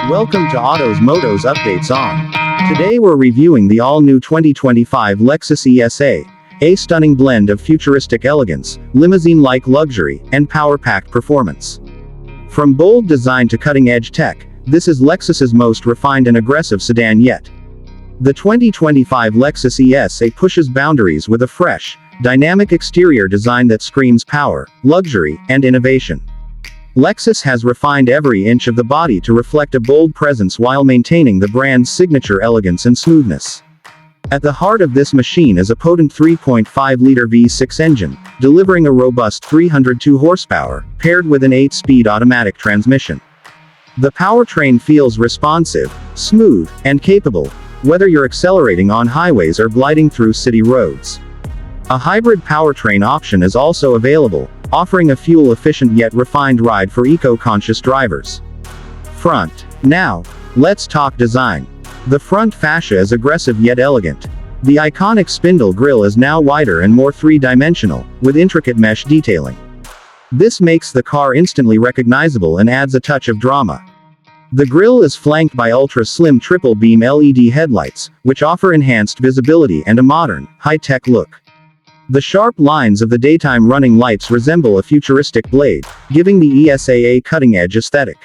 Welcome to Autos Motos Updates On. Today we're reviewing the all-new 2025 Lexus ES-A, a stunning blend of futuristic elegance, limousine-like luxury, and power-packed performance. From bold design to cutting-edge tech, this is Lexus's most refined and aggressive sedan yet. The 2025 Lexus ES-A pushes boundaries with a fresh, dynamic exterior design that screams power, luxury, and innovation. Lexus has refined every inch of the body to reflect a bold presence while maintaining the brand's signature elegance and smoothness. At the heart of this machine is a potent 3.5-liter V6 engine, delivering a robust 302 horsepower, paired with an 8-speed automatic transmission. The powertrain feels responsive, smooth, and capable, whether you're accelerating on highways or gliding through city roads. A hybrid powertrain option is also available, offering a fuel-efficient yet refined ride for eco-conscious drivers. Front. Now, let's talk design. The front fascia is aggressive yet elegant. The iconic spindle grille is now wider and more three-dimensional, with intricate mesh detailing. This makes the car instantly recognizable and adds a touch of drama. The grille is flanked by ultra-slim triple-beam LED headlights, which offer enhanced visibility and a modern, high-tech look. The sharp lines of the daytime running lights resemble a futuristic blade, giving the ES-A a cutting-edge aesthetic.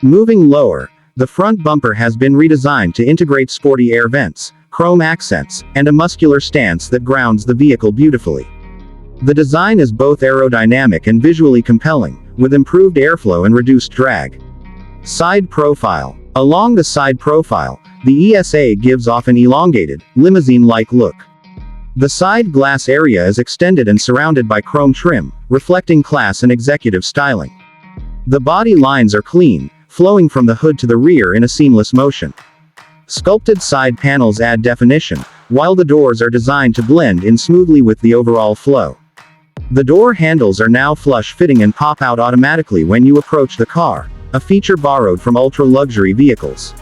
Moving lower, the front bumper has been redesigned to integrate sporty air vents, chrome accents, and a muscular stance that grounds the vehicle beautifully. The design is both aerodynamic and visually compelling, with improved airflow and reduced drag. Side profile. Along the side profile, the ES-A gives off an elongated, limousine-like look. The side glass area is extended and surrounded by chrome trim, reflecting class and executive styling. The body lines are clean, flowing from the hood to the rear in a seamless motion. Sculpted side panels add definition, while the doors are designed to blend in smoothly with the overall flow. The door handles are now flush-fitting and pop out automatically when you approach the car, a feature borrowed from ultra-luxury vehicles.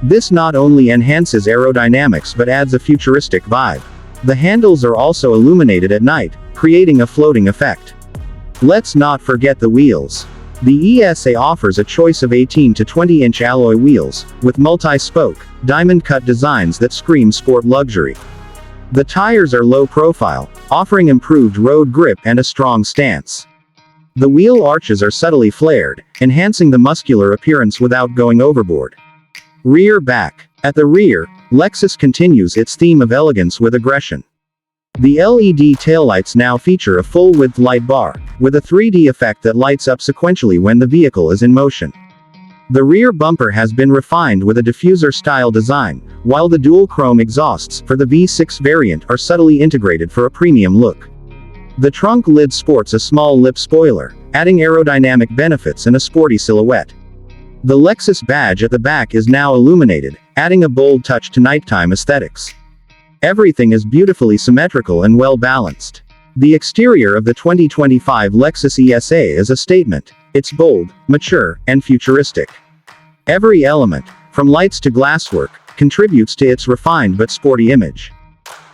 This not only enhances aerodynamics but adds a futuristic vibe. The handles are also illuminated at night, creating a floating effect. Let's not forget the wheels. The ES-A offers a choice of 18 to 20-inch alloy wheels, with multi-spoke, diamond-cut designs that scream sport luxury. The tires are low-profile, offering improved road grip and a strong stance. The wheel arches are subtly flared, enhancing the muscular appearance without going overboard. Rear back. At the rear, Lexus continues its theme of elegance with aggression. The LED taillights now feature a full-width light bar, with a 3D effect that lights up sequentially when the vehicle is in motion. The rear bumper has been refined with a diffuser-style design, while the dual-chrome exhausts for the V6 variant are subtly integrated for a premium look. The trunk lid sports a small lip spoiler, adding aerodynamic benefits and a sporty silhouette. The Lexus badge at the back is now illuminated, adding a bold touch to nighttime aesthetics. Everything is beautifully symmetrical and well-balanced. The exterior of the 2025 Lexus ES-A is a statement. It's bold, mature, and futuristic. Every element, from lights to glasswork, contributes to its refined but sporty image.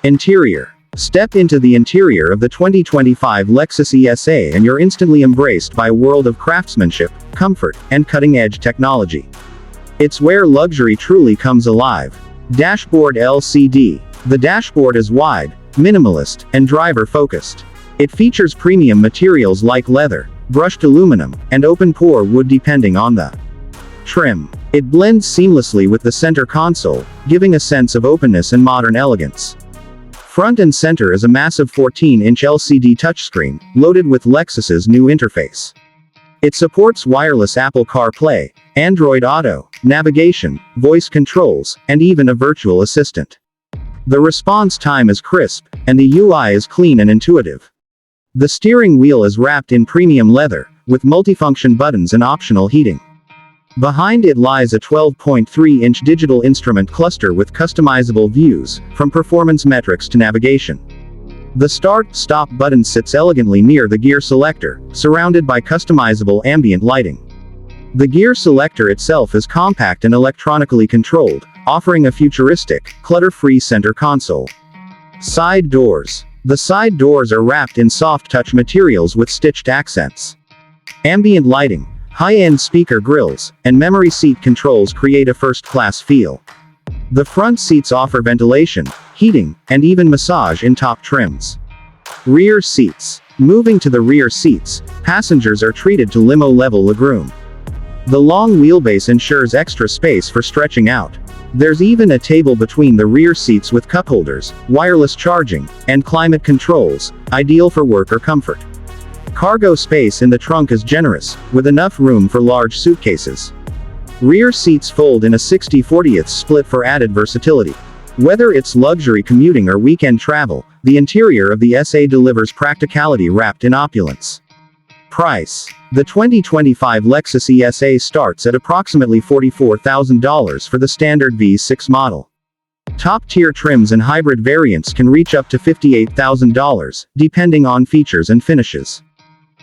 Interior. Step into the interior of the 2025 Lexus ES-A and you're instantly embraced by a world of craftsmanship, comfort, and cutting-edge technology. It's where luxury truly comes alive. Dashboard LCD. The dashboard is wide, minimalist, and driver-focused. It features premium materials like leather, brushed aluminum, and open-pore wood depending on the trim. It blends seamlessly with the center console, giving a sense of openness and modern elegance. Front and center is a massive 14-inch LCD touchscreen, loaded with Lexus's new interface. It supports wireless Apple CarPlay, Android Auto, navigation, voice controls, and even a virtual assistant. The response time is crisp, and the UI is clean and intuitive. The steering wheel is wrapped in premium leather, with multifunction buttons and optional heating. Behind it lies a 12.3-inch digital instrument cluster with customizable views, from performance metrics to navigation. The start-stop button sits elegantly near the gear selector, surrounded by customizable ambient lighting. The gear selector itself is compact and electronically controlled, offering a futuristic, clutter-free center console. Side doors. The side doors are wrapped in soft touch materials with stitched accents. Ambient lighting, High-end speaker grilles and memory seat controls create a first-class feel. The front seats offer ventilation, heating, and even massage in top trims. Rear seats. Moving to the rear seats, passengers are treated to limo-level legroom. The long wheelbase ensures extra space for stretching out. There's even a table between the rear seats with cup holders, wireless charging, and climate controls, ideal for work or comfort. Cargo space in the trunk is generous, with enough room for large suitcases. Rear seats fold in a 60/40 split for added versatility. Whether it's luxury commuting or weekend travel, the interior of the ES-A delivers practicality wrapped in opulence. Price. The 2025 Lexus ES-A starts at approximately $44,000 for the standard V6 model. Top-tier trims and hybrid variants can reach up to $58,000, depending on features and finishes.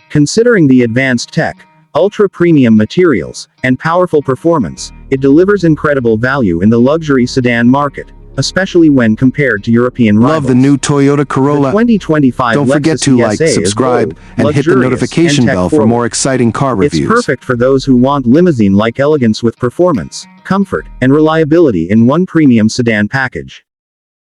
Considering the advanced tech, ultra-premium materials, and powerful performance, it delivers incredible value in the luxury sedan market, especially when compared to European rivals. Love the new Toyota Corolla. The 2025 Don't forget Lexus to like, ES-A subscribe, bold, and hit the luxurious, notification and bell for tech-forward. more exciting car reviews. It's perfect for those who want limousine-like elegance with performance, comfort, and reliability in one premium sedan package.